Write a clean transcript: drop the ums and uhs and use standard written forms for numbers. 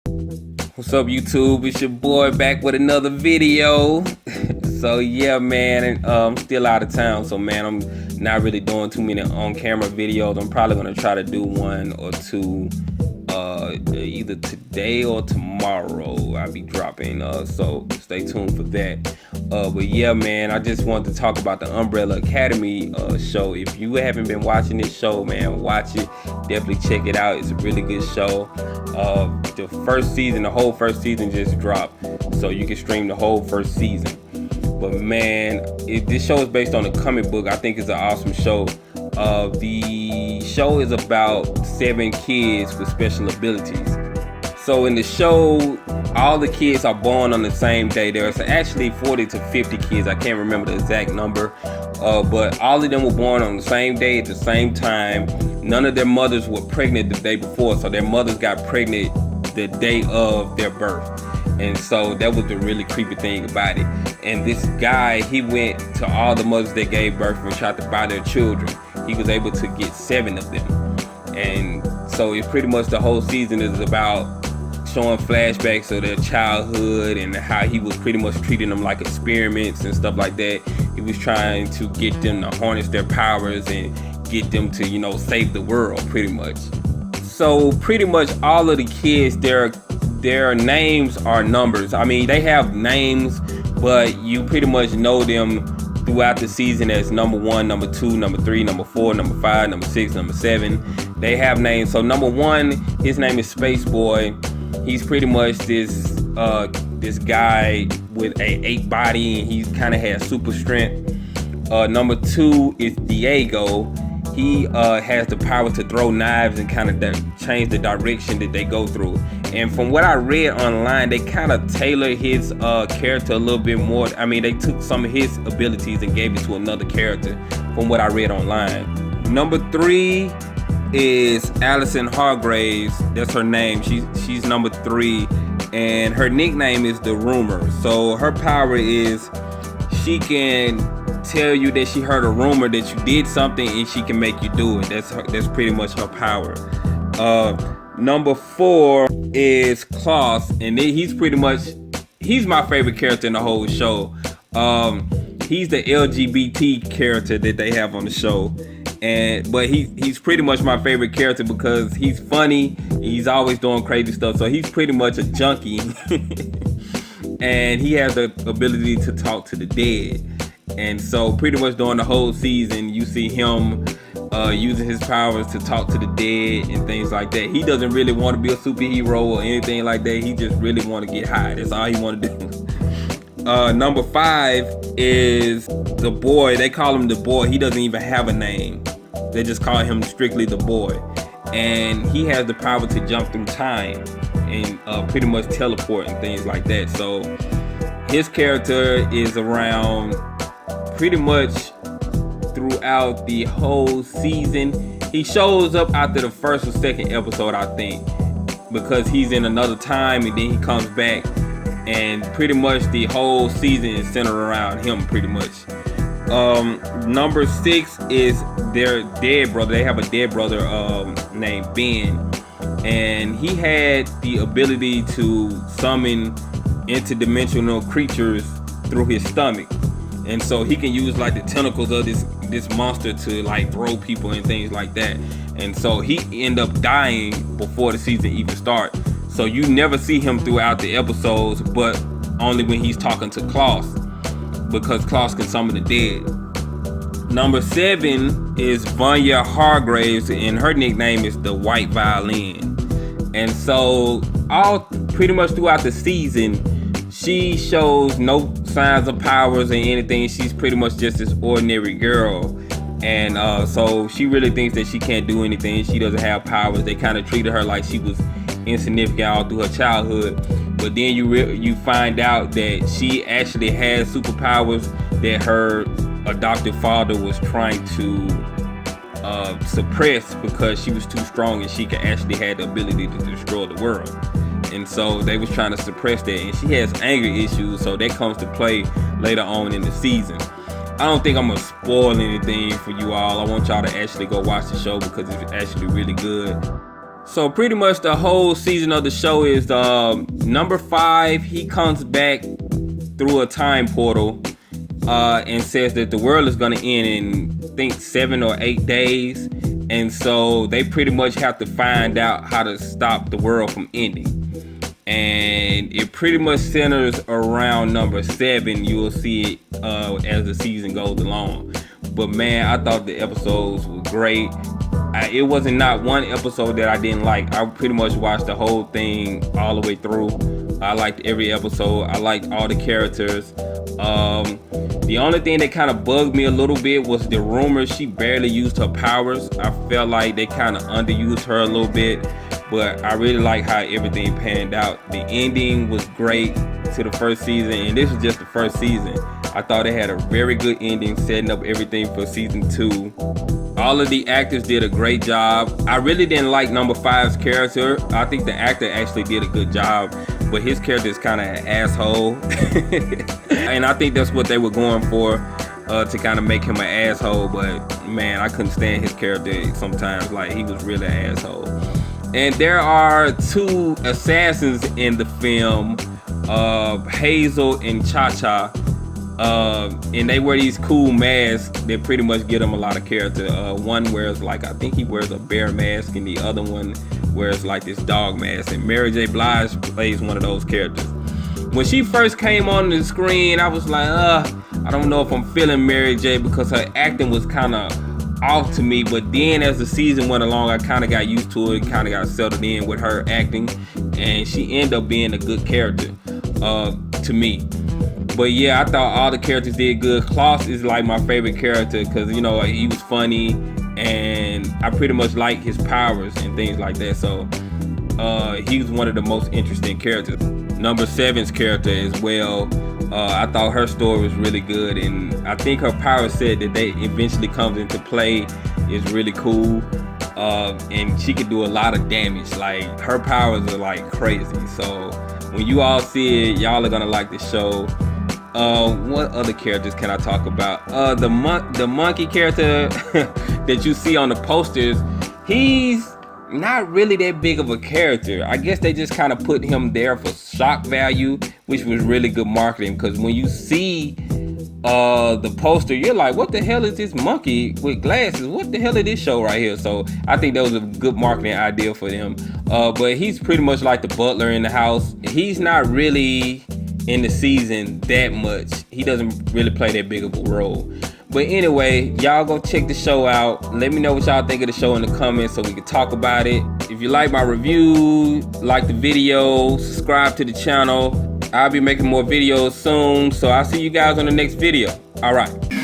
What's up, YouTube? It's your boy back with another video. So yeah, man, I'm still out of town, so man, I'm not really doing too many on-camera videos. I'm probably gonna try to do one or two either today or tomorrow. I'll be dropping, so stay tuned for that. But yeah, man, I just wanted to talk about the Umbrella Academy show. If you haven't been watching this show, man, watch it. Definitely check it out. It's a really good show. The whole first season just dropped, so you can stream the whole first season. But man, this show is based on a comic book. I think it's an awesome show. The show is about 7 kids with special abilities. So in the show, all the kids are born on the same day. There's actually 40 to 50 kids. I can't remember the exact number. But all of them were born on the same day at the same time. None of their mothers were pregnant the day before, so their mothers got pregnant the day of their birth. And so that was the really creepy thing about it. And this guy, he went to all the mothers that gave birth and tried to buy their children. He was able to get 7 of them. And so it's pretty much the whole season is about showing flashbacks of their childhood and how he was pretty much treating them like experiments and stuff like that. He was trying to get them to harness their powers and get them to, save the world, pretty much. So pretty much all of the kids, their names are numbers. I mean, they have names, but you pretty much know them throughout the season as number 1, number 2, number 3, number 4, number 5, number 6, number 7. They have names. So number 1, his name is Space Boy. He's pretty much this guy with a 8 body, and he kind of has super strength. Number 2 is Diego. He has the power to throw knives and kind of change the direction that they go through. And from what I read online, they kind of tailored his character a little bit more. I mean, they took some of his abilities and gave it to another character from what I read online. Number 3 is Allison Hargraves. That's her name. She's number 3, and her nickname is the Rumor. So her power is she can tell you that she heard a rumor that you did something, and she can make you do it. That's pretty much her power. Number 4 is Klaus, and he's my favorite character in the whole show. He's the LGBT character that they have on the show. But he's pretty much my favorite character because he's funny. He's always doing crazy stuff. So he's pretty much a junkie. And he has the ability to talk to the dead. And so pretty much during the whole season, you see him using his powers to talk to the dead and things like that. He doesn't really want to be a superhero or anything like that. He just really want to get high. That's all he want to do. Number 5 is the boy. They call him the boy. He doesn't even have a name. They just call him strictly the boy. And he has the power to jump through time and pretty much teleport and things like that. So his character is around pretty much throughout the whole season. He shows up after the first or second episode, I think, because he's in another time, and then he comes back, and pretty much the whole season is centered around him pretty much. Number 6 is their dead brother. They have a dead brother named Ben, and he had the ability to summon interdimensional creatures through his stomach. And so he can use like the tentacles of this monster to like throw people and things like that. And so he end up dying before the season even starts. So you never see him throughout the episodes, but only when he's talking to Klaus, because Klaus can summon the dead. Number 7 is Vanya Hargraves, and her nickname is the White Violin. And so pretty much throughout the season, she shows no signs of powers or anything. She's pretty much just this ordinary girl. And so she really thinks that she can't do anything. She doesn't have powers. They kind of treated her like she was insignificant all through her childhood. But then you find out that she actually has superpowers that her adopted father was trying to suppress because she was too strong, and she could actually have the ability to destroy the world. And so they was trying to suppress that, and she has anger issues, so that comes to play later on in the season. I don't think I'm gonna spoil anything for you all. I want y'all to actually go watch the show because it's actually really good. So pretty much the whole season of the show is number 5. He comes back through a time portal and says that the world is going to end in, I think, 7 or 8 days. And so they pretty much have to find out how to stop the world from ending. And it pretty much centers around number 7. You will see it as the season goes along. But man, I thought the episodes were great. It wasn't not one episode that I didn't like. I pretty much watched the whole thing all the way through. I liked every episode. I liked all the characters. The only thing that kind of bugged me a little bit was the rumors she barely used her powers. I felt like they kind of underused her a little bit, but I really like how everything panned out. The ending was great to the first season, and this was just the first season. I thought they had a very good ending, setting up everything for season 2. All of the actors did a great job. I really didn't like number 5's character. I think the actor actually did a good job, but his character is kind of an asshole. And I think that's what they were going for, to kind of make him an asshole. But man, I couldn't stand his character sometimes. Like, he was really an asshole. And there are 2 assassins in the film, Hazel and Cha-Cha. And they wear these cool masks that pretty much give them a lot of character. One wears, like, I think he wears a bear mask, and the other one wears like this dog mask. And Mary J. Blige plays one of those characters. When she first came on the screen, I was like, I don't know if I'm feeling Mary J, because her acting was kind of off to me. But then as the season went along, I kind of got used to it, kind of got settled in with her acting, and she ended up being a good character to me. But yeah, I thought all the characters did good. Klaus is like my favorite character because, you know, he was funny, and I pretty much like his powers and things like that. So he was one of the most interesting characters. Number 7's character as well. I thought her story was really good, and I think her power set that they eventually comes into play is really cool. And she could do a lot of damage. Like, her powers are like crazy. So when you all see it, y'all are gonna like the show. What other characters can I talk about? The monkey character that you see on the posters, he's not really that big of a character. I guess they just kind of put him there for shock value, which was really good marketing, because when you see the poster, you're like, what the hell is this monkey with glasses? What the hell is this show right here? So I think that was a good marketing idea for them. But he's pretty much like the butler in the house. He's not really in the season that much. He doesn't really play that big of a role. But anyway, y'all go check the show out. Let me know what y'all think of the show in the comments so we can talk about it. If you like my review, like the video, subscribe to the channel. I'll be making more videos soon. So I'll see you guys on the next video. All right.